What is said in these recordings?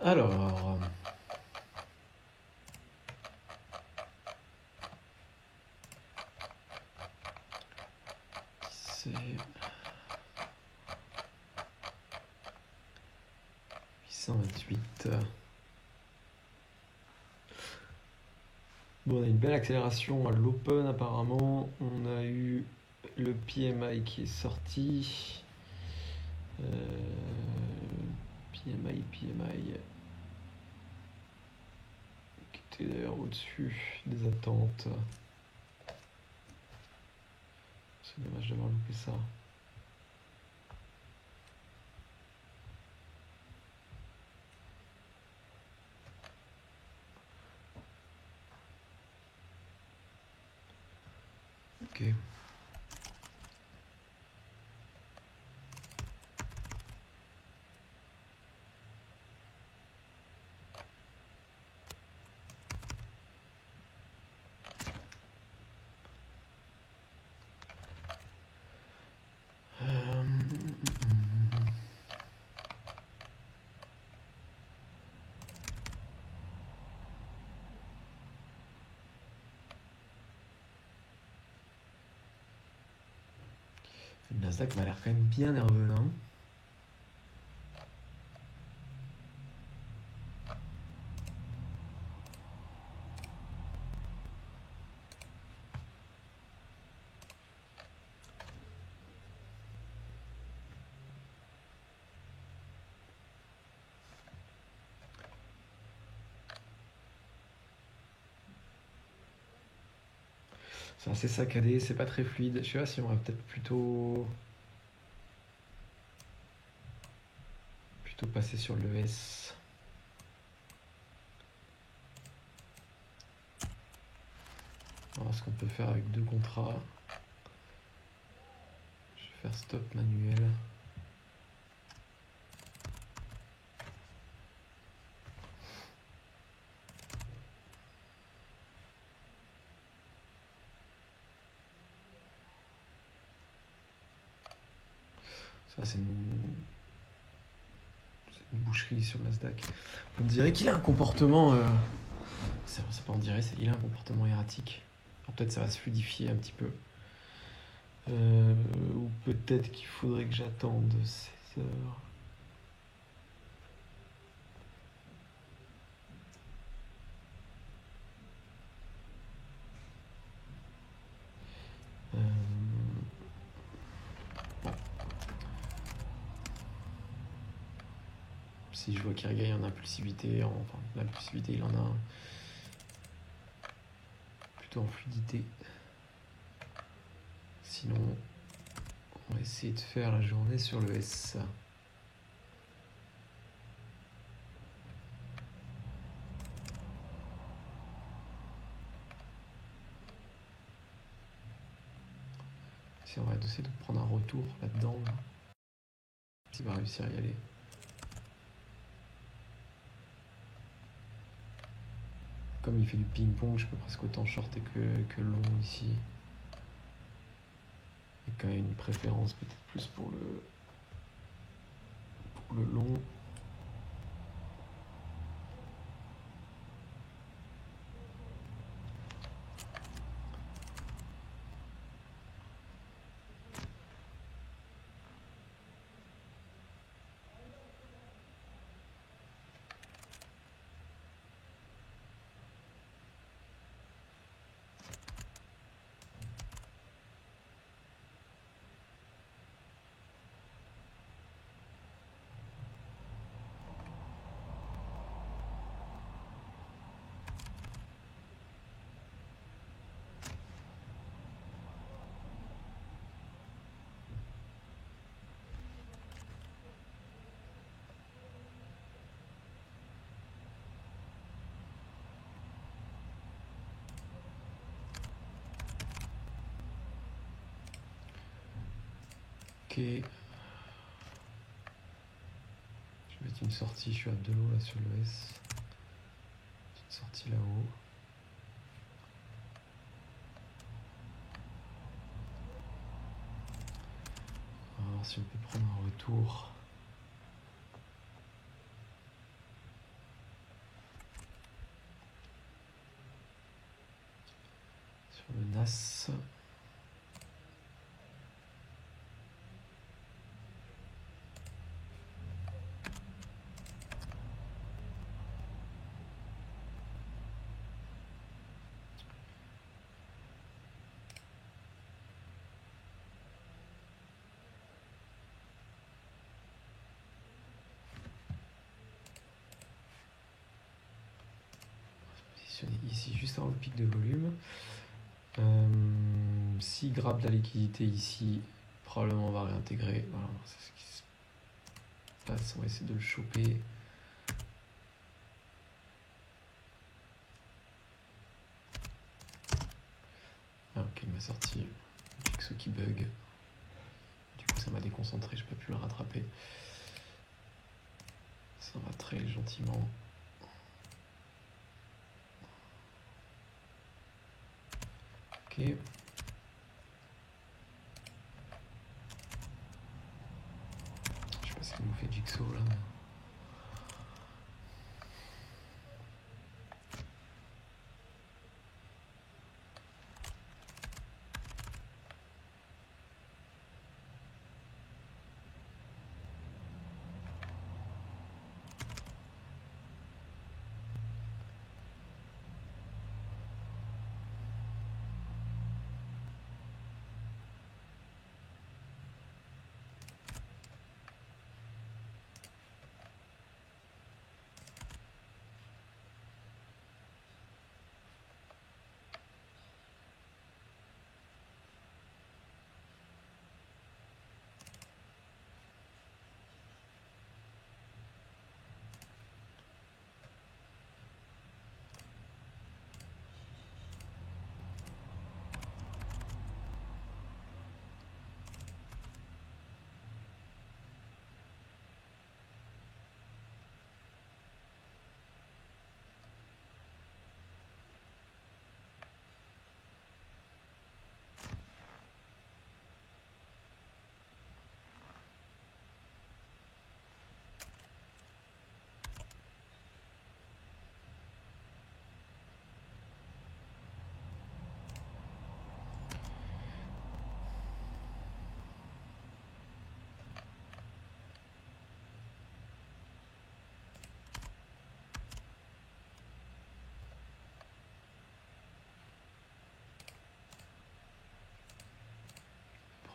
Alors, c'est 828. Bon, on a une belle accélération à l'open apparemment. On a eu le PMI qui est sorti. PMI qui était d'ailleurs au-dessus des attentes. C'est dommage d'avoir loupé ça. Ok. Le Nasdaq m'a l'air quand même bien nerveux là. C'est assez saccadé, c'est pas très fluide. Je sais pas si on va peut-être plutôt passer sur le S. On va voir ce qu'on peut faire avec deux contrats. Je vais faire stop manuel. Ça, c'est une boucherie sur Nasdaq. On dirait qu'il a un comportement. C'est pas on dirait, il a un comportement erratique. Alors peut-être ça va se fluidifier un petit peu. Ou peut-être qu'il faudrait que j'attende 16 heures. Bon. Si je vois qu'il regagne en impulsivité, enfin l'impulsivité il en a plutôt en fluidité. Sinon, on va essayer de faire la journée sur le S. Si on va essayer de prendre un retour là-dedans, s'il va réussir à y aller. Comme il fait du ping-pong, je peux presque autant shorter que long ici. Il y a quand même une préférence peut-être plus pour le long. Ok. Je vais mettre une sortie, je suis à 2 lots là sur le S. Petite sortie là-haut. On va voir si on peut prendre un retour. NAS. Ici juste avant le pic de volume. S'il grappe de la liquidité ici, probablement on va réintégrer. Voilà, c'est ce qui se passe. On va essayer de le choper. Ah, ok, il m'a sorti un pixel qui bug. Du coup, ça m'a déconcentré, je peux plus le rattraper. Ça va très gentiment. Ok. Je sais pas ce qu'il nous fait Jigsaw là.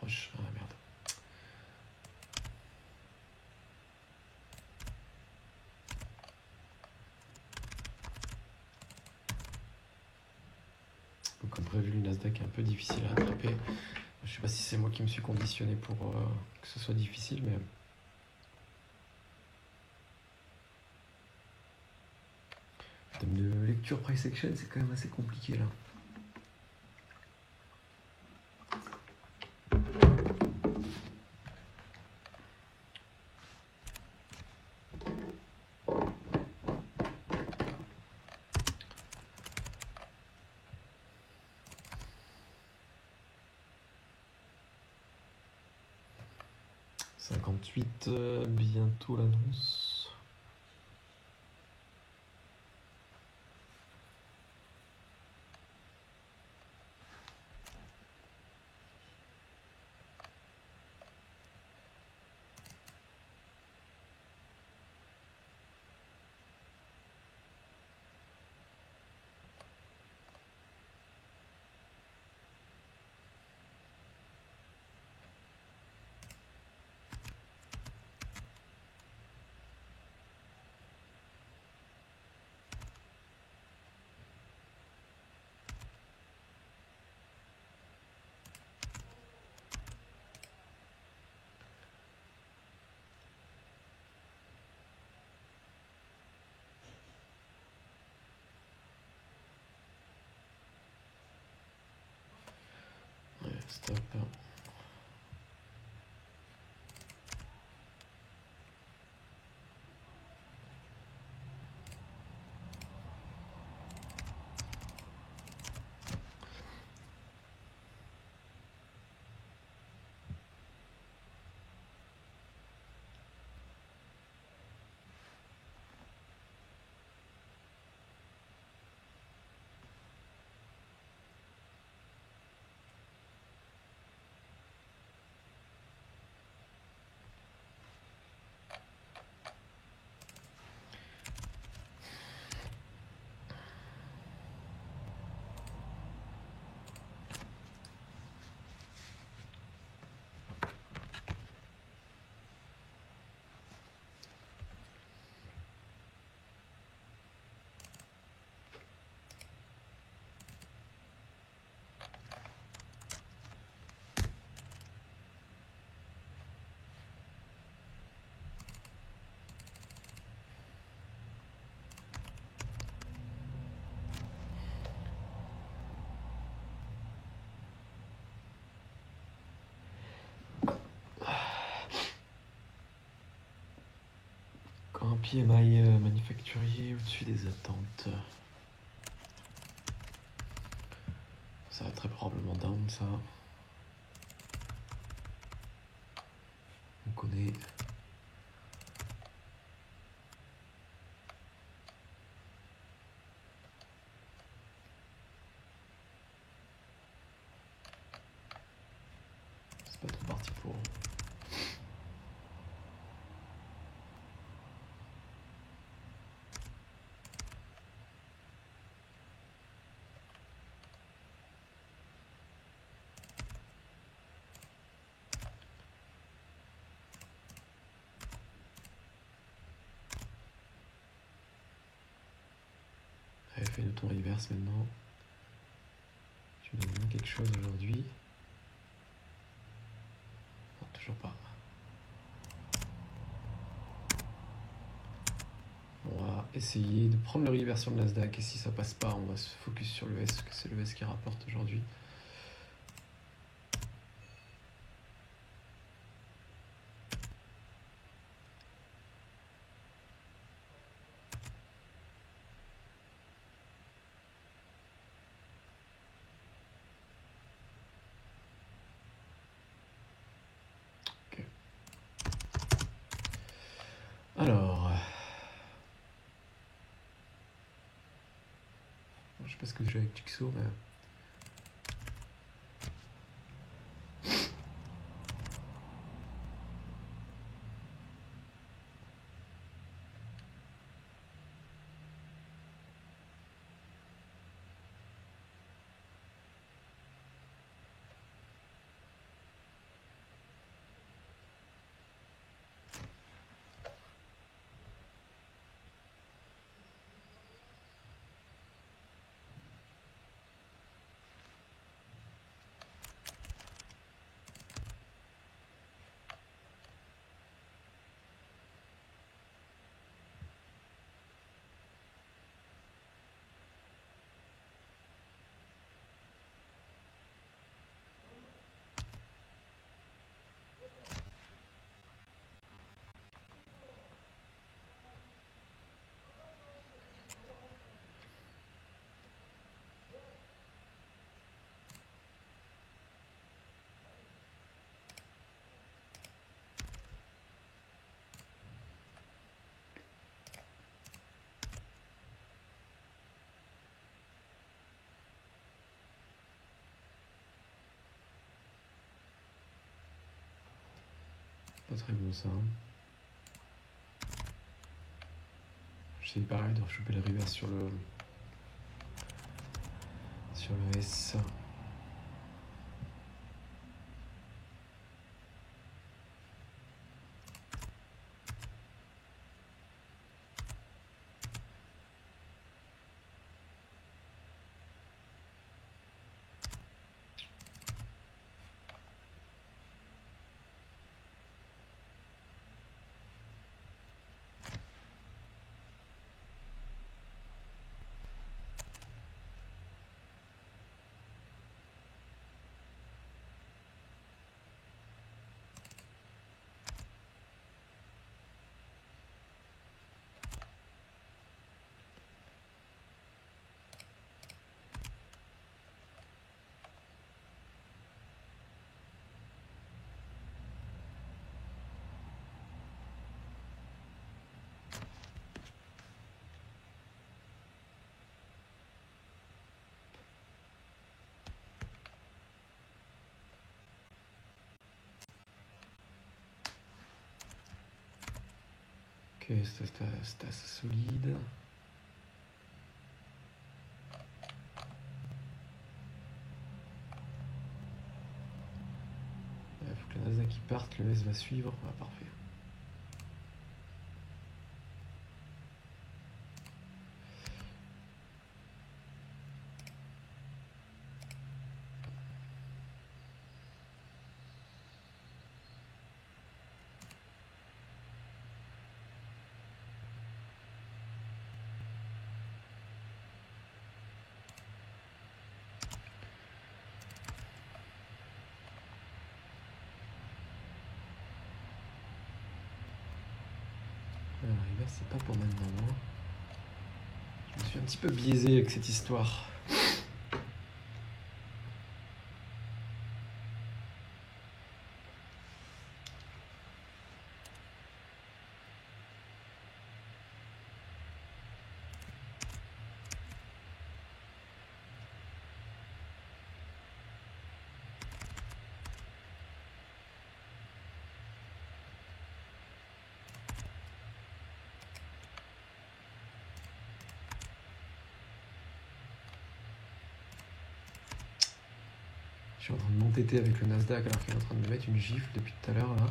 Proche. Ah merde. Donc, comme prévu, le Nasdaq est un peu difficile à attraper. Je sais pas si c'est moi qui me suis conditionné pour que ce soit difficile, mais en termes de lecture price action, c'est quand même assez compliqué là. Bientôt l'annonce. Ouais, stop. PMI manufacturier au-dessus des attentes. Ça va très probablement down, ça. On connaît. C'est pas trop parti pour. Allez, fais le ton reverse maintenant. Tu me donnes quelque chose aujourd'hui? Non, toujours pas. On va essayer de prendre le reverse sur le Nasdaq et si ça passe pas, on va se focus sur le S, que c'est le S qui rapporte aujourd'hui. Alors, je sais pas ce que j'ai avec Tuxo, mais pas très bon ça. J'essaie pareil de rechoper le reverse sur le S. Ok, c'est assez solide. Il faut que le Nasdaq qui parte, le S va suivre. Ah, parfait. l'inverse, c'est pas pour maintenant. Hein. Je me suis un petit peu biaisé avec cette histoire. Je suis en train de m'entêter avec le Nasdaq alors qu'il est en train de me mettre une gifle depuis tout à l'heure là.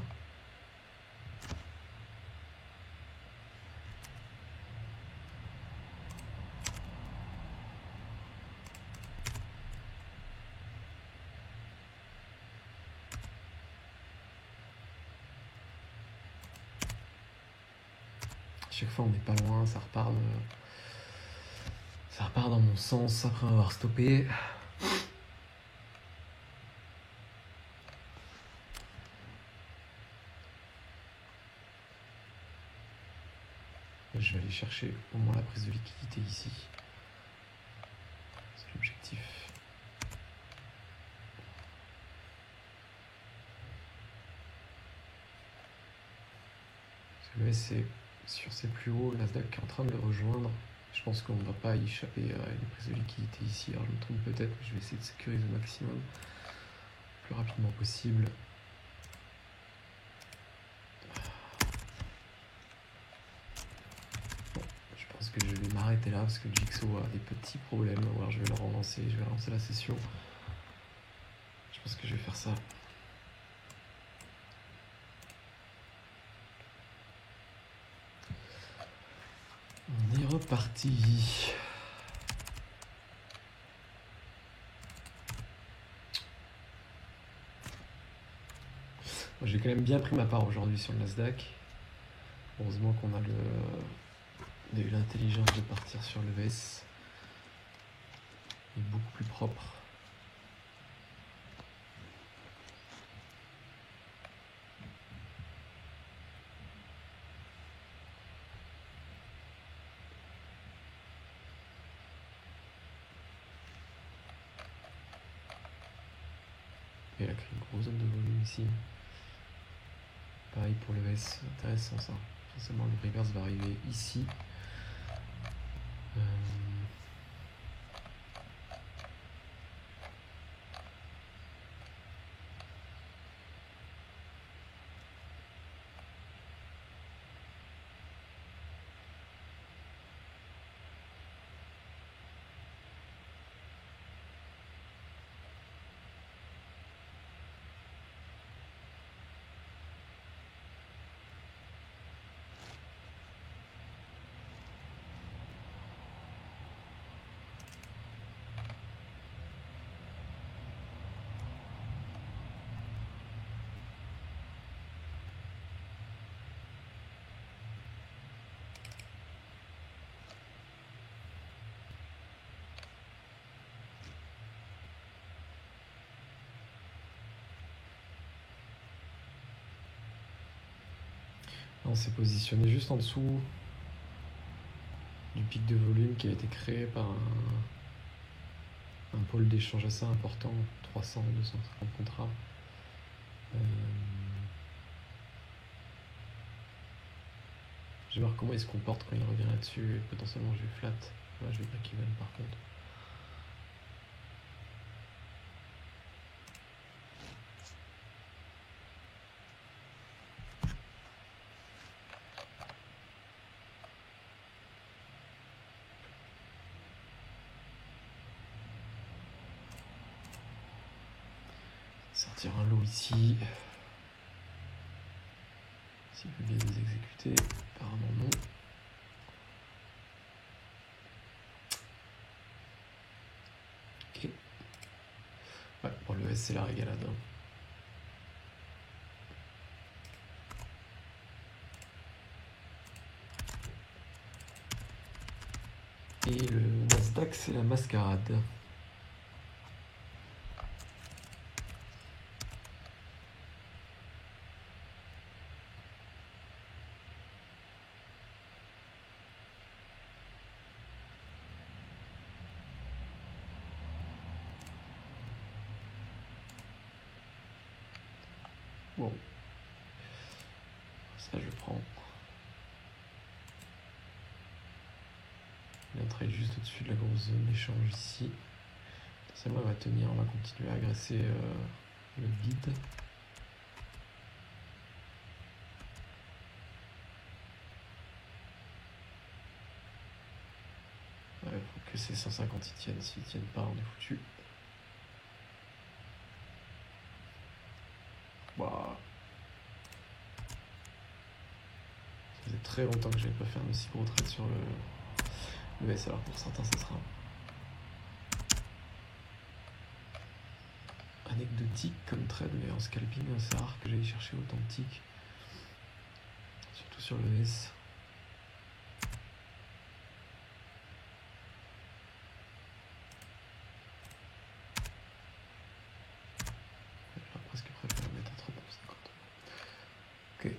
Chaque fois on n'est pas loin, ça repart dans mon sens après avoir stoppé. Je vais aller chercher au moins la prise de liquidité ici. C'est l'objectif. Parce que le S est sur ses plus hauts, le Nasdaq est en train de le rejoindre. Je pense qu'on ne va pas y échapper à une prise de liquidité ici. Alors je me trompe peut-être, mais je vais essayer de sécuriser au maximum, le plus rapidement possible. Je pense que je vais m'arrêter là parce que Jigsaw a des petits problèmes. Alors je vais le relancer, je vais relancer la session. Je pense que je vais faire ça. On est reparti. J'ai quand même bien pris ma part aujourd'hui sur le Nasdaq. Heureusement qu'on a eu l'intelligence de partir sur le S. Il est beaucoup plus propre. Et il a créé une grosse zone de volume ici. Pareil pour le S, intéressant ça. Forcément le reverse va arriver ici. On s'est positionné juste en dessous du pic de volume qui a été créé par un pôle d'échange assez important, 300-250 contrats. Je vais voir comment il se comporte quand il revient là-dessus et potentiellement je vais flat. Là, je vais break-even par contre. Sortir un lot ici. S'il veut bien les exécuter, apparemment non. Ok. Ouais, pour le S, c'est la régalade. Hein. Et le Nasdaq, c'est la mascarade. Bon, ça je prends. L'entrée juste au-dessus de la grosse zone d'échange ici. Potentiellement elle va tenir, on va continuer à agresser le vide. Ouais, faut que ces 150 y tiennent, s'ils tiennent pas on est foutu. Wow. Ça faisait très longtemps que j'avais pas fait un aussi gros trade sur le S, alors pour certains ça sera anecdotique comme trade, mais en scalping c'est rare que j'aille chercher autant de ticks, surtout sur le S. J'aurais presque préféré mettre à 3,50. Ok.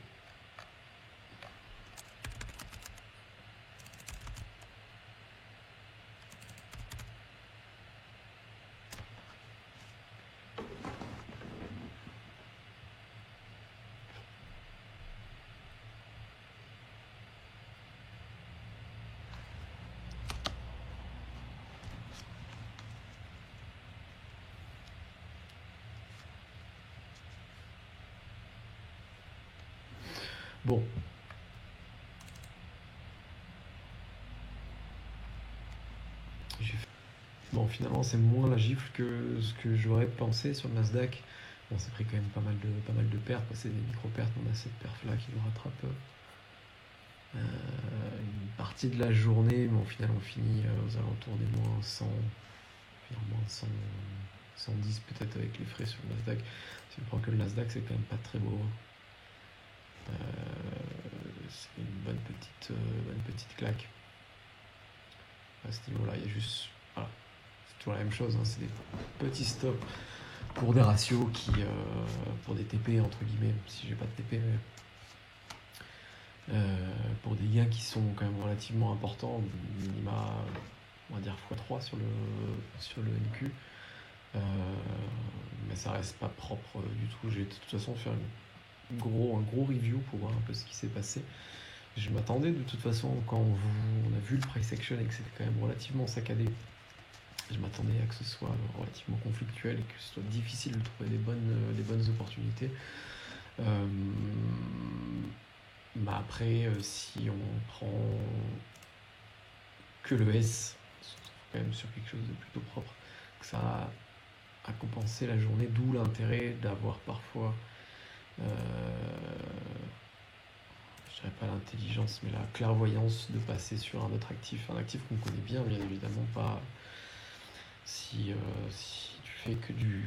Bon. Bon, finalement, c'est moins la gifle que ce que j'aurais pensé sur le Nasdaq. Bon, c'est pris quand même pas mal de perfs. C'est des micro-pertes, on a cette perf-là qui nous rattrape une partie de la journée, mais au final, on finit aux alentours des moins 100, moins 100, 110 peut-être avec les frais sur le Nasdaq. Si on prend que le Nasdaq, c'est quand même pas très beau. C'est une bonne petite claque. À ce niveau-là, il y a juste... Voilà, c'est toujours la même chose, hein, c'est des petits stops pour des ratios qui... pour des TP, entre guillemets, si j'ai pas de TP, mais... pour des gains qui sont quand même relativement importants, minima, on va dire x3 sur le NQ. Mais ça reste pas propre du tout. Je vais de toute façon faire un gros review pour voir un peu ce qui s'est passé. Je m'attendais de toute façon, quand on a vu le price action et que c'était quand même relativement saccadé, je m'attendais à que ce soit relativement conflictuel et que ce soit difficile de trouver des bonnes opportunités. Mais après, si on prend que le S, quand même sur quelque chose de plutôt propre, que ça a compensé la journée, d'où l'intérêt d'avoir parfois, je dirais pas l'intelligence, mais la clairvoyance de passer sur un autre actif, un actif qu'on connaît bien évidemment pas. Si tu fais que du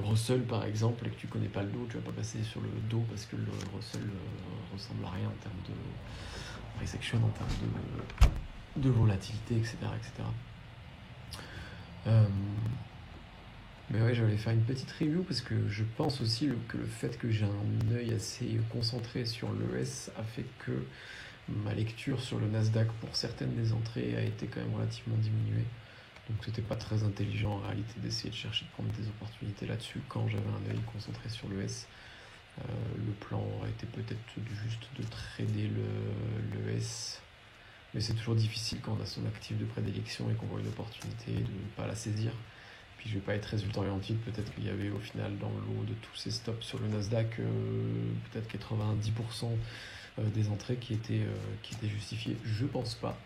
Russell par exemple et que tu connais pas le dos, tu vas pas passer sur le dos parce que le Russell ressemble à rien en termes de price action, en termes de volatilité, etc. Mais ouais, j'allais faire une petite review parce que je pense aussi que le fait que j'ai un œil assez concentré sur l'ES a fait que ma lecture sur le Nasdaq pour certaines des entrées a été quand même relativement diminuée. Donc c'était pas très intelligent en réalité d'essayer de chercher de prendre des opportunités là-dessus quand j'avais un œil concentré sur l'ES. Le plan aurait été peut-être juste de trader l'ES. Mais c'est toujours difficile quand on a son actif de prédilection et qu'on voit une opportunité de ne pas la saisir. Puis je vais pas être résultat orienté, peut-être qu'il y avait au final dans le lot de tous ces stops sur le Nasdaq, peut-être 90% des entrées qui étaient justifiées. Je pense pas.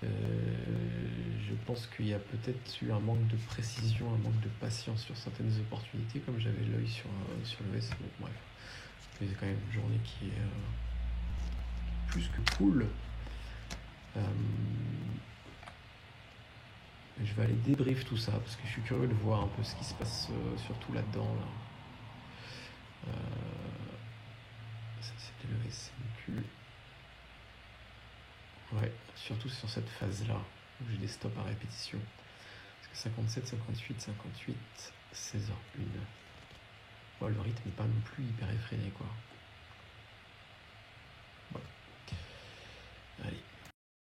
Je pense qu'il y a peut-être eu un manque de précision, un manque de patience sur certaines opportunités, comme j'avais l'œil sur le S. Donc, bref, c'est quand même une journée qui est plus que cool. Je vais aller débrief tout ça parce que je suis curieux de voir un peu ce qui se passe surtout là-dedans. Là. Ça c'était le SMQ. Ouais, surtout sur cette phase-là où j'ai des stops à répétition. Parce que 57, 58, 58, 16h01. Bon, le rythme n'est pas non plus hyper effréné quoi.